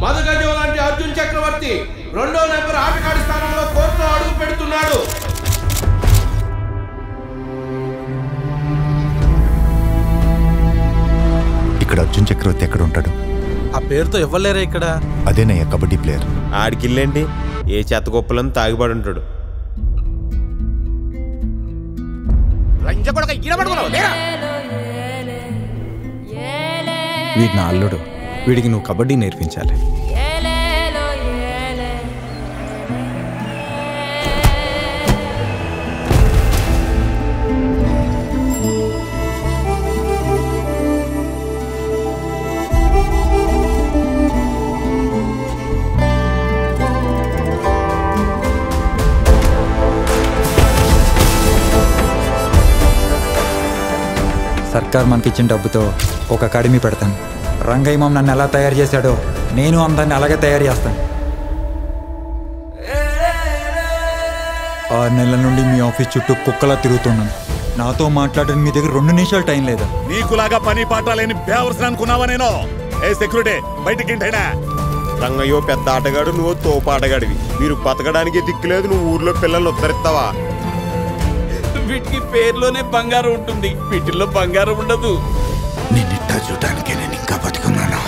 మదగజం లాంటి అర్జున్ చక్రవర్తి 2వ నెంబర్ ఆటగాడి స్థానంలో కోర్టులో అడుగు పెడుతున్నాడు. ఇక్కడ అర్జున్ చక్రవర్తి ఎక్కడ ఉంటాడు? ఆ పేరుతో ఇవ్వలేరా ఇక్కడ? అదేనయ్య కబడ్డీ ప్లేయర్. ఆడికిల్లేంటి ఏ చెత్త గొప్పలను తాగిపడి ఉంటాడు. వీడి నా అల్లుడు, వీడికి నువ్వు కబడ్డీ నేర్పించాలి. సర్కార్ మనకిచ్చిన డబ్బుతో ఒక అకాడమీ పెడతాను. రంగయ్య మామ నన్ను ఎలా తయారు చేశాడో నేను అందరిని అలాగే తయారు చేస్తాను. 6 నెలల నుండి మీ ఆఫీస్ చుట్టూ కుక్కలా తిరుగుతున్నాను. నాతో మాట్లాడని మీ దగ్గర 2 నిమిషాలు టైం లేదా? నీకులాగా పని పాట లేని బేవర్సన అనుకున్నావా? నేను ఏ సెక్యూరిటీ బయటికి రంగయ్యో పెద్ద ఆటగాడు, నువ్వు తోపు ఆటగాడివి. మీరు బతకడానికి దిక్కులేదు, నువ్వు ఊర్లో పిల్లల్ని ఉద్ధరిస్తావా? వీటికి పేర్లోనే బంగారం ఉంటుంది, వీటిల్లో బంగారం ఉండదు. నిన్నిట్టా చూడటానికి నేను ఇంకా బతుకున్నాను.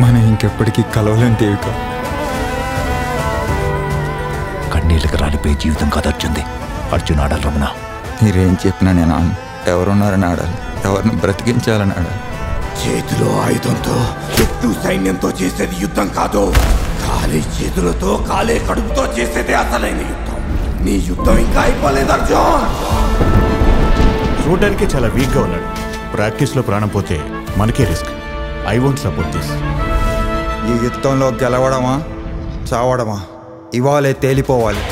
మనం ఇంకెప్పటికీ కలవలేని దేవిక. కన్నీళ్ళకి రాలిపోయే జీవితం కాదు అర్జున్ది. అర్జున్ ఆడాలి రమణ. మీరేం చెప్పినా నేను ఎవరున్నారని ఆడాలి, ఎవరిని బ్రతికించాలని ఆడాలి. చేతిలో ఆయుధంతో చుట్టూ సైన్యంతో చేసేది యుద్ధం కాదు. ఖాళీ చేతులతో ఖాళీ కడుపుతో చేసేది అసలైన యుద్ధం. నీ యుద్ధం ఇంకా అయిపోలేదు అర్జున్. చూడడానికి చాలా వీక్ గా ఉన్నాడు. ప్రాక్టీస్ లో ప్రాణం పోతే మనకే risk. I won't support this. ఈ యుద్ధంలో గెలవడమా చావడమా ఇవాళే తేలిపోవాలి.